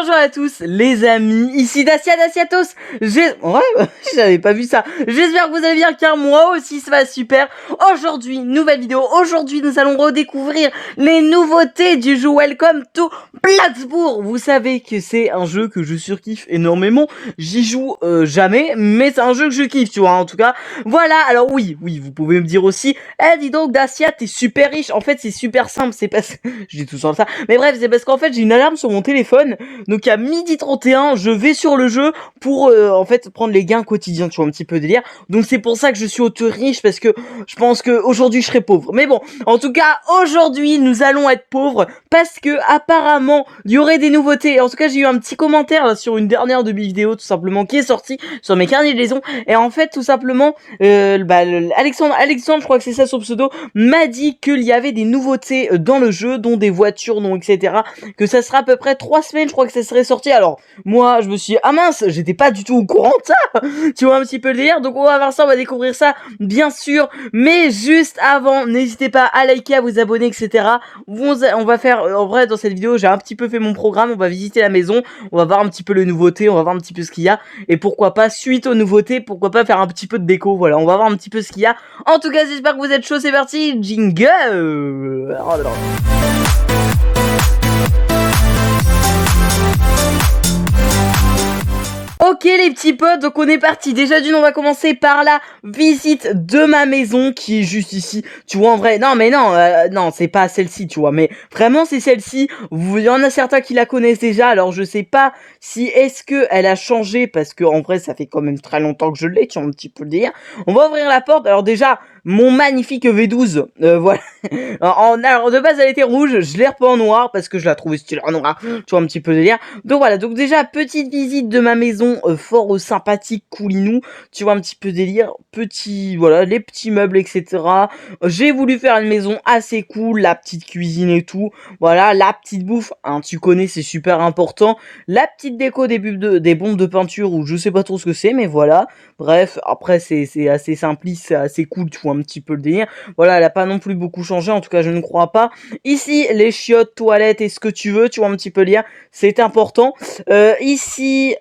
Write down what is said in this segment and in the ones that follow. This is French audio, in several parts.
Bonjour à tous les amis, ici Dacia Daciatos. J'avais pas vu ça. J'espère que vous allez bien car moi aussi ça va super. Aujourd'hui, nouvelle vidéo. Aujourd'hui, nous allons redécouvrir les nouveautés du jeu Welcome to Bloxburg. Vous savez que c'est un jeu que je surkiffe énormément. J'y joue jamais, mais c'est un jeu que je kiffe, tu vois. En tout cas, voilà. Alors oui, vous pouvez me dire aussi, dis donc Dacia, t'es super riche. En fait, c'est super simple. C'est parce je dis tout sur ça. Mais bref, c'est parce qu'en fait, j'ai une alarme sur mon téléphone. Donc à 12h31, je vais sur le jeu pour en fait prendre les gains quotidiens, tu vois, un petit peu délire. Donc c'est pour ça que je suis auto-riche, parce que je pense que aujourd'hui je serai pauvre. Mais bon, en tout cas, aujourd'hui nous allons être pauvres parce que apparemment il y aurait des nouveautés. En tout cas, j'ai eu un petit commentaire là, sur une dernière de mes vidéos tout simplement qui est sortie sur mes carnets de liaison, et en fait tout simplement Alexandre, je crois que c'est ça son pseudo, m'a dit qu'il y avait des nouveautés dans le jeu, dont des voitures, dont etc. Que ça sera à peu près 3 semaines, je crois que ça serait sorti. Alors moi je me suis dit, ah mince, j'étais pas du tout au courant de ça. Tu vois un petit peu le délire. Donc on va voir ça, on va découvrir ça bien sûr. Mais juste avant, n'hésitez pas à liker, à vous abonner, etc. On va faire, en vrai dans cette vidéo j'ai un petit peu fait mon programme. On va visiter la maison, on va voir un petit peu les nouveautés, on va voir un petit peu ce qu'il y a. Et pourquoi pas, suite aux nouveautés, pourquoi pas faire un petit peu de déco. Voilà, on va voir un petit peu ce qu'il y a. En tout cas, j'espère que vous êtes chauds, c'est parti, jingle. Oh là là. Ok les petits potes, donc on est parti. Déjà d'une, on va commencer par la visite de ma maison qui est juste ici. Tu vois en vrai, non c'est pas celle-ci, tu vois, mais vraiment c'est celle-ci. Il y en a certains qui la connaissent déjà, alors je sais pas si est-ce que elle a changé, parce que en vrai ça fait quand même très longtemps que je l'ai, tu vois un petit peu le dire. On va ouvrir la porte. Alors déjà, mon magnifique V12, voilà. Alors de base elle était rouge, je l'ai repeint en noir parce que je la trouvais stylée en noir, tu vois un petit peu le délire. Donc voilà, donc déjà petite visite de ma maison, fort sympathique, coulinou, tu vois un petit peu délire, petit, voilà, les petits meubles etc. J'ai voulu faire une maison assez cool, la petite cuisine et tout, voilà, la petite bouffe, hein, tu connais, c'est super important, la petite déco des bombes de peinture, ou je sais pas trop ce que c'est, mais voilà, bref, après c'est assez simpliste, c'est assez cool, tu vois un petit peu le délire. Voilà, elle a pas non plus beaucoup changé, en tout cas je ne crois pas. Ici les chiottes, toilettes et ce que tu veux, tu vois un petit peu le lire, c'est important. Ici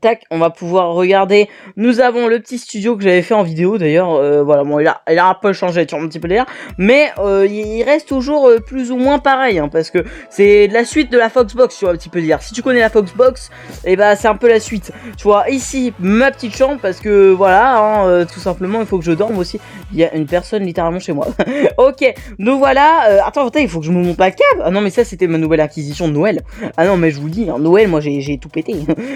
tac, on va pouvoir regarder. Nous avons le petit studio que j'avais fait en vidéo d'ailleurs. Voilà, bon, il a un peu changé, tu vois, un petit peu l'air, mais il reste toujours plus ou moins pareil, hein, parce que c'est la suite de la Foxbox, tu vois, un petit peu dire. Si tu connais la Foxbox, et bah c'est un peu la suite. Tu vois, ici ma petite chambre, parce que voilà, hein, tout simplement, il faut que je dorme aussi. Il y a une personne littéralement chez moi. Ok, donc voilà. Attends, il faut que je me monte la cave. Ah non, mais ça c'était ma nouvelle acquisition de Noël. Ah non, mais je vous le dis, hein, Noël, moi j'ai tout pété.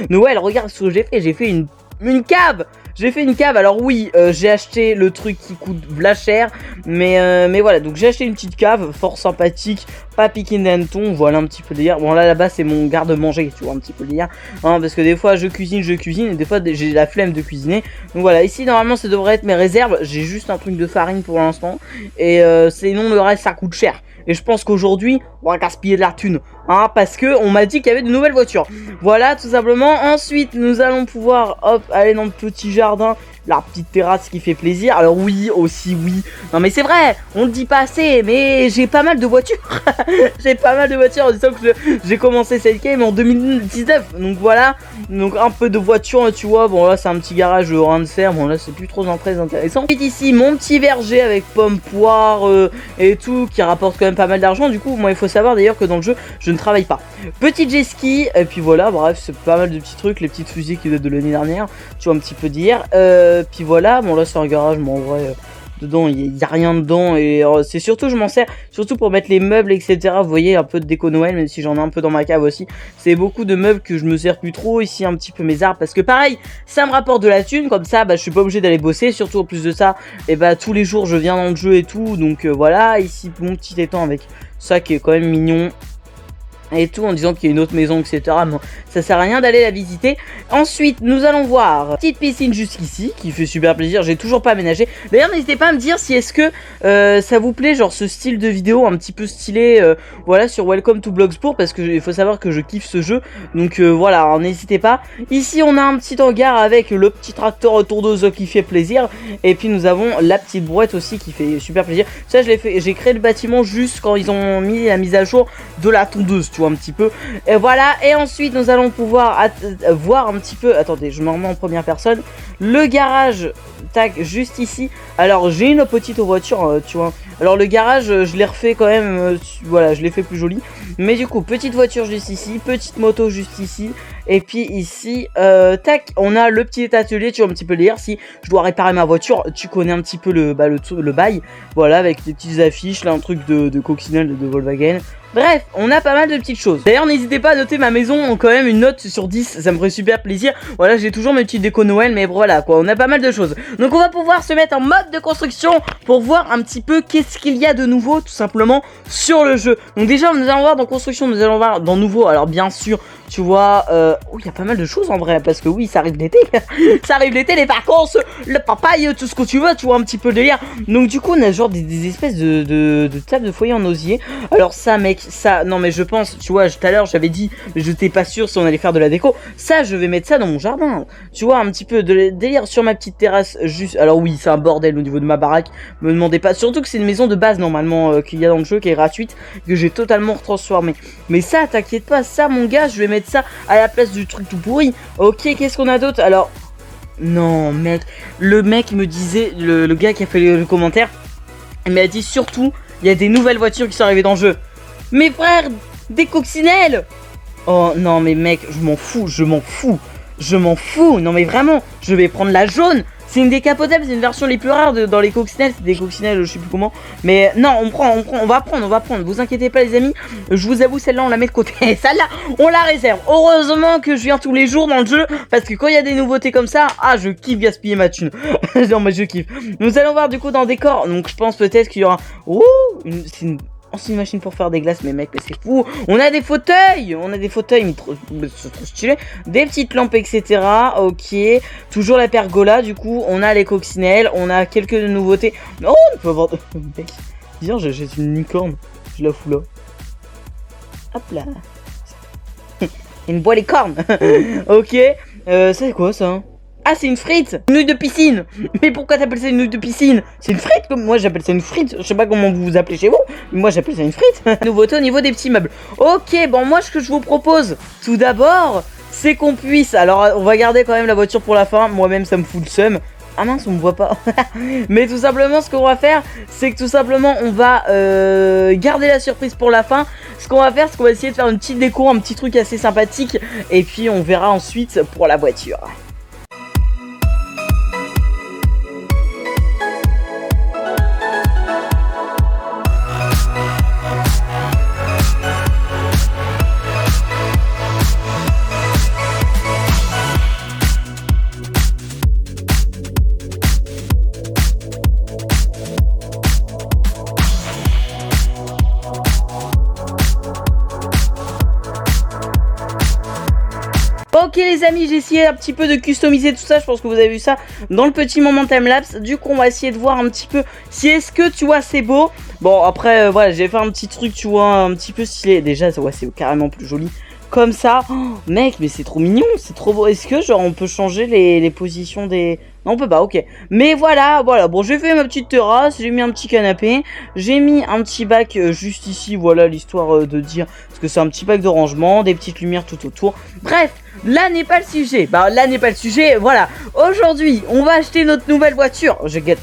Noël, regarde ce que j'ai fait une cave. J'ai fait une cave. Alors oui, j'ai acheté le truc qui coûte v'là cher, mais voilà, donc j'ai acheté une petite cave fort sympathique, pas piqué d'hanneton, voilà un petit peu délire. Bon là-bas c'est mon garde-manger, tu vois un petit peu délire, hein, parce que des fois je cuisine et des fois j'ai la flemme de cuisiner. Donc voilà, ici normalement ça devrait être mes réserves. J'ai juste un truc de farine pour l'instant, et sinon le reste ça coûte cher. Et je pense qu'aujourd'hui, on va gaspiller de la thune, hein, parce que on m'a dit qu'il y avait de nouvelles voitures. Voilà, tout simplement. Ensuite, nous allons pouvoir, hop, aller dans le petit jardin, la petite terrasse qui fait plaisir. Alors oui, aussi oui. Non mais c'est vrai, on le dit pas assez, mais j'ai pas mal de voitures. J'ai pas mal de voitures en disant que j'ai commencé cette game en 2019. Donc voilà, donc un peu de voitures, tu vois. Bon là, c'est un petit garage rien de serre. Bon là, c'est plus trop très intéressant. Et ici, mon petit verger avec pommes, poires et tout, qui rapporte quand même pas mal d'argent. Du coup, moi, il faut savoir d'ailleurs que dans le jeu, je ne travaille pas. Petit jet ski, et puis voilà, bref, c'est pas mal de petits trucs, les petites fusées qui datent de l'année dernière, tu vois un petit peu dire. Puis voilà, bon là c'est un garage, mais en vrai dedans il y a rien dedans, et c'est surtout, je m'en sers surtout pour mettre les meubles etc. Vous voyez, un peu de déco Noël, même si j'en ai un peu dans ma cave aussi. C'est beaucoup de meubles que je me sers plus trop. Ici un petit peu mes arbres, parce que pareil ça me rapporte de la thune, comme ça bah je suis pas obligé d'aller bosser, surtout en plus de ça, et bah tous les jours je viens dans le jeu et tout. Donc voilà, ici mon petit étang avec ça qui est quand même mignon et tout, en disant qu'il y a une autre maison etc. Bon, ça sert à rien d'aller la visiter. Ensuite nous allons voir petite piscine jusqu'ici qui fait super plaisir. J'ai toujours pas aménagé. D'ailleurs n'hésitez pas à me dire si est-ce que ça vous plaît, genre ce style de vidéo un petit peu stylé, voilà, sur Welcome to Bloxburg, parce que il faut savoir que je kiffe ce jeu. Donc voilà, n'hésitez pas. Ici on a un petit hangar avec le petit tracteur tondeuse qui fait plaisir, et puis nous avons la petite brouette aussi qui fait super plaisir. Ça je l'ai fait, j'ai créé le bâtiment juste quand ils ont mis la mise à jour de la tondeuse, tu vois un petit peu. Et voilà, et ensuite nous allons pouvoir voir un petit peu, attendez, je me remets en première personne, le garage, tac, juste ici. Alors j'ai une petite voiture, tu vois. Alors le garage, je l'ai refait quand même, voilà, je l'ai fait plus joli. Mais du coup, petite voiture juste ici, petite moto juste ici. Et puis ici, tac, on a le petit atelier, tu vois un petit peu le délire. Si je dois réparer ma voiture, tu connais un petit peu le bail. Voilà, avec des petites affiches, là, un truc de coccinelle de Volkswagen. Bref, on a pas mal de petites choses. D'ailleurs, n'hésitez pas à noter ma maison quand même une note sur 10, ça me ferait super plaisir. Voilà, j'ai toujours mes petites déco Noël, mais voilà quoi, on a pas mal de choses. Donc on va pouvoir se mettre en mode de construction pour voir un petit peu qu'est-ce qu'il y a de nouveau tout simplement sur le jeu. Donc déjà, nous allons voir dans construction, nous allons voir dans nouveau. Alors bien sûr, tu vois, oh, il y a pas mal de choses en vrai, parce que oui, ça arrive l'été. Ça arrive l'été, les vacances, le papaye, tout ce que tu veux, tu vois un petit peu le délire. Donc du coup, on a genre des espèces de tables de foyer en osier. Alors ça, mec, ça, non mais je pense, tu vois, tout à l'heure j'avais dit, mais je n'étais pas sûr si on allait faire de la déco. Ça, je vais mettre ça dans mon jardin. Tu vois, un petit peu de délire sur ma petite terrasse, juste. Alors oui, c'est un bordel au niveau de ma baraque. Me demandez pas, surtout que c'est une maison de base normalement qu'il y a dans le jeu, qui est gratuite, que j'ai totalement retransformé. Mais ça, t'inquiète pas, ça, mon gars, je vais mettre ça à la place du truc tout pourri. Ok, qu'est-ce qu'on a d'autre? Alors, non, mec, le mec me disait, le gars qui a fait le commentaire, il m'a dit surtout, il y a des nouvelles voitures qui sont arrivées dans le jeu. Mes frères, des coccinelles. Oh non mais mec, je m'en fous, je m'en fous. Je m'en fous, non mais vraiment, je vais prendre la jaune. C'est une décapotable, c'est une version les plus rares dans les coccinelles. C'est des coccinelles, je sais plus comment. Mais non, on va prendre. Vous inquiétez pas les amis. Je vous avoue, celle-là, on la met de côté. Celle-là, on la réserve. Heureusement que je viens tous les jours dans le jeu. Parce que quand il y a des nouveautés comme ça, ah, je kiffe gaspiller ma thune. Non mais je kiffe. Nous allons voir du coup dans le décor. Donc je pense peut-être qu'il y aura... Oh, c'est une machine pour faire des glaces, mais mec, mais c'est fou. On a des fauteuils, mais trop stylé. Des petites lampes, etc. Ok. Toujours la pergola, du coup, on a les coccinelles, on a quelques nouveautés. Oh, on peut avoir... Mec, viens, j'ai une licorne. Je la fous là. Hop là. Une boîte de cornes. Ok. C'est quoi ça? Ah, c'est une frite! Une nouille de piscine! Mais pourquoi t'appelles ça une nouille de piscine? C'est une frite comme moi, j'appelle ça une frite. Je sais pas comment vous vous appelez chez vous, mais moi j'appelle ça une frite. Nouveauté au niveau des petits meubles. Ok, bon, moi ce que je vous propose, tout d'abord, c'est qu'on puisse. Alors, on va garder quand même la voiture pour la fin. Moi-même, ça me fout le seum. Ah mince, on me voit pas. Mais tout simplement, ce qu'on va faire, c'est que tout simplement, on va garder la surprise pour la fin. Ce qu'on va faire, c'est qu'on va essayer de faire une petite déco, un petit truc assez sympathique. Et puis, on verra ensuite pour la voiture. Ok les amis, j'ai essayé un petit peu de customiser tout ça, je pense que vous avez vu ça dans le petit moment timelapse. Du coup on va essayer de voir un petit peu si est-ce que tu vois c'est beau. Bon après voilà, j'ai fait un petit truc tu vois un petit peu stylé. Déjà ouais, c'est carrément plus joli comme ça. Oh, mec mais c'est trop mignon, c'est trop beau. Est-ce que genre on peut changer les positions des... Non on peut pas, ok. Mais voilà, bon j'ai fait ma petite terrasse, j'ai mis un petit canapé, j'ai mis un petit bac juste ici, voilà l'histoire de dire, parce que c'est un petit bac de rangement, des petites lumières tout autour. Bref, là n'est pas le sujet, là n'est pas le sujet, voilà. Aujourd'hui, on va acheter notre nouvelle voiture. Je galère,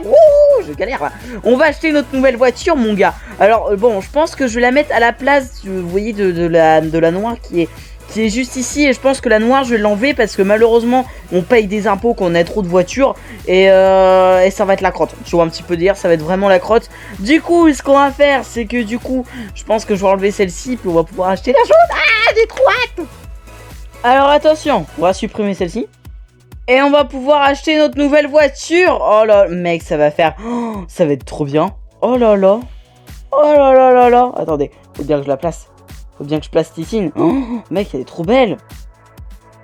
wouh, je galère là. On va acheter notre nouvelle voiture mon gars. Alors bon, je pense que je vais la mettre à la place, vous voyez, de la noire qui est juste ici, et je pense que la noire je vais l'enlever parce que malheureusement on paye des impôts quand on a trop de voitures et ça va être la crotte, tu vois un petit peu dire, ça va être vraiment la crotte. Du coup ce qu'on va faire c'est que du coup je pense que je vais enlever celle-ci puis on va pouvoir acheter la jaune. Ah j'ai trop hâte. Alors attention, on va supprimer celle-ci et on va pouvoir acheter notre nouvelle voiture. Oh là mec ça va faire, oh, ça va être trop bien. Oh là là, oh là là là là. Attendez, faut bien que je la place. Faut bien que je place Titine. Oh, mec, elle est trop belle.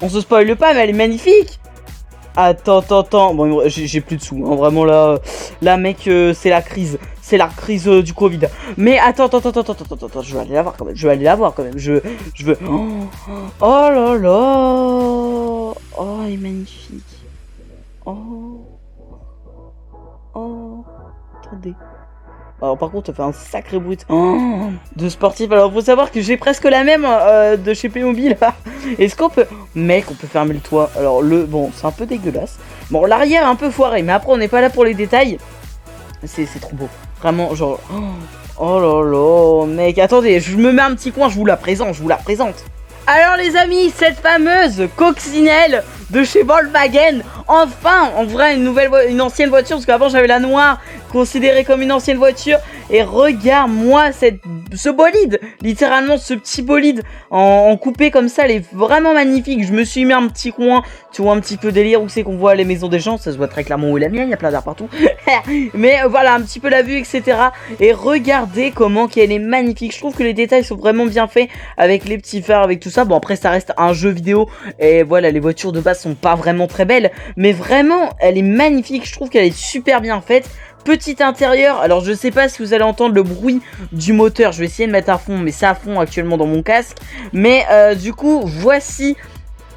On se spoile pas, mais elle est magnifique. Attends. Bon, j'ai plus de sous. Hein. Vraiment, là, mec, c'est la crise. C'est la crise du Covid. Mais attends. Je vais aller la voir quand même. Je veux... Oh là là. Oh, elle est magnifique. Oh. Attendez. Alors par contre, ça fait un sacré bruit de sportif. Alors faut savoir que j'ai presque la même de chez Playmobil. Est-ce qu'on peut... Mec, on peut fermer le toit. Alors bon, c'est un peu dégueulasse. Bon, l'arrière est un peu foiré, mais après on n'est pas là pour les détails. C'est trop beau. Vraiment, genre... Oh là là, mec, attendez, je me mets un petit coin, je vous la présente, Alors les amis, cette fameuse coccinelle de chez Volkswagen, enfin, en vrai, une ancienne voiture, parce qu'avant j'avais la noire, considérée comme une ancienne voiture, et regarde-moi ce bolide, littéralement ce petit bolide en coupé comme ça, elle est vraiment magnifique. Je me suis mis un petit coin, tu vois, un petit peu délire où c'est qu'on voit les maisons des gens, ça se voit très clairement où est la mienne, il y a plein d'arbres partout, mais voilà, un petit peu la vue, etc. Et regardez comment qu'elle est magnifique, je trouve que les détails sont vraiment bien faits, avec les petits phares, avec tout ça. Bon, après ça reste un jeu vidéo, et voilà, les voitures de base sont pas vraiment très belles, mais vraiment, elle est magnifique, je trouve qu'elle est super bien faite. Petit intérieur, alors je sais pas si vous allez entendre le bruit du moteur, je vais essayer de mettre à fond, mais c'est à fond actuellement dans mon casque. Mais du coup, voici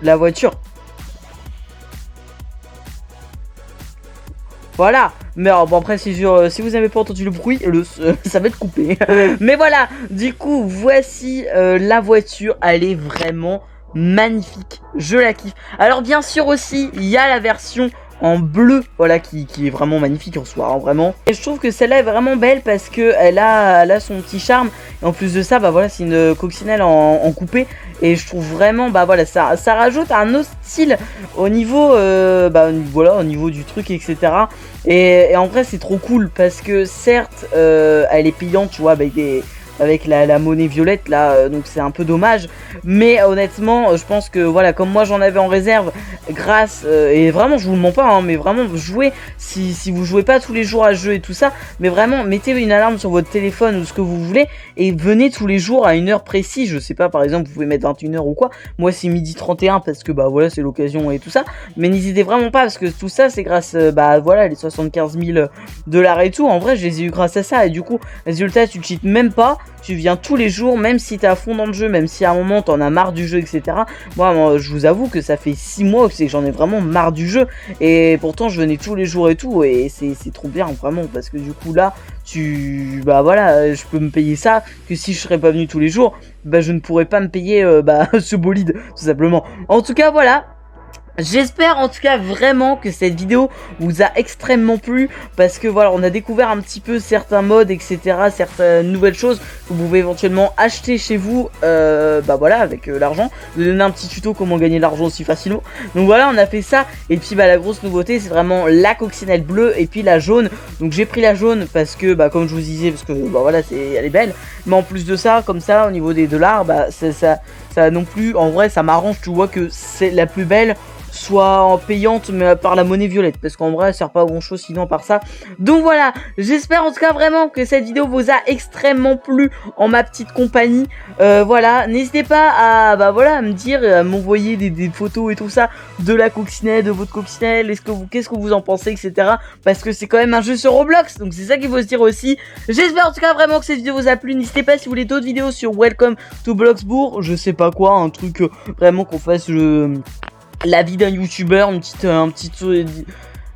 la voiture. Voilà, mais alors, bon après si vous n'avez pas entendu le bruit, ça va être coupé. Mais voilà, du coup, voici la voiture, elle est vraiment magnifique, je la kiffe. Alors bien sûr aussi, il y a la version en bleu, voilà, qui est vraiment magnifique en soi, hein, vraiment. Et je trouve que celle-là est vraiment belle parce que elle a son petit charme. Et en plus de ça, bah voilà, c'est une coccinelle en coupé. Et je trouve vraiment, bah voilà, ça rajoute un autre style au niveau, voilà, au niveau du truc, etc. Et en vrai, c'est trop cool parce que certes, elle est payante, tu vois, avec la monnaie violette là, donc c'est un peu dommage, mais honnêtement je pense que voilà, comme moi j'en avais en réserve grâce, et vraiment je vous le mens pas, hein, mais vraiment jouez, si vous jouez pas tous les jours à ce jeu et tout ça, mais vraiment mettez une alarme sur votre téléphone ou ce que vous voulez, et venez tous les jours à une heure précise, je sais pas, par exemple vous pouvez mettre 21h ou quoi, moi c'est midi 31 parce que bah voilà c'est l'occasion et tout ça, mais n'hésitez vraiment pas parce que tout ça c'est grâce, bah voilà, les 75 000 $ et tout, en vrai je les ai eu grâce à ça, et du coup résultat tu cheats même pas, tu viens tous les jours, même si t'es à fond dans le jeu, même si à un moment t'en as marre du jeu, etc. Moi, je vous avoue que ça fait 6 mois que j'en ai vraiment marre du jeu, et pourtant je venais tous les jours et tout, et c'est trop bien vraiment, parce que du coup là, bah voilà, je peux me payer ça, que si je serais pas venu tous les jours, bah je ne pourrais pas me payer ce bolide, tout simplement. En tout cas, voilà. J'espère en tout cas vraiment que cette vidéo vous a extrêmement plu, parce que voilà, on a découvert un petit peu certains modes, etc., certaines nouvelles choses que vous pouvez éventuellement acheter chez vous, bah voilà, avec l'argent. Je vais vous donner un petit tuto comment gagner de l'argent aussi facilement. Donc voilà, on a fait ça, et puis bah la grosse nouveauté c'est vraiment la coccinelle bleue et puis la jaune. Donc j'ai pris la jaune parce que bah comme je vous disais, parce que bah voilà, elle est belle, mais en plus de ça, comme ça au niveau des dollars, bah ça non plus, en vrai ça m'arrange, tu vois, que c'est la plus belle soit en payante, mais par la monnaie violette, parce qu'en vrai elle sert pas à grand chose sinon par ça. Donc voilà, j'espère en tout cas vraiment que cette vidéo vous a extrêmement plu en ma petite compagnie. Voilà, n'hésitez pas à voilà, à me dire, à m'envoyer des photos et tout ça de la coccinelle, de votre coccinelle, qu'est-ce que vous en pensez, etc. Parce que c'est quand même un jeu sur Roblox, donc c'est ça qu'il faut se dire aussi. J'espère en tout cas vraiment que cette vidéo vous a plu. N'hésitez pas si vous voulez d'autres vidéos sur Welcome to Bloxburg, je sais pas quoi, un truc vraiment qu'on fasse la vie d'un youtubeur, un petit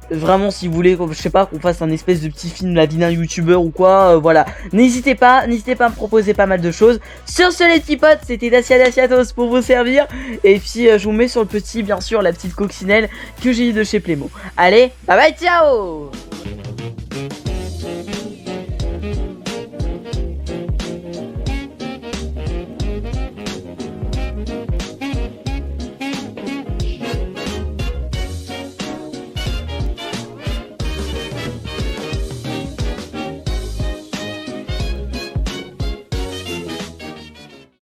vraiment si vous voulez, je sais pas, qu'on fasse un espèce de petit film la vie d'un youtubeur ou quoi, voilà. N'hésitez pas à me proposer pas mal de choses. Sur ce les petits potes, c'était Daciatos pour vous servir. Et puis je vous mets sur le petit, bien sûr, la petite coccinelle que j'ai eu de chez Playmo. Allez, bye bye, ciao.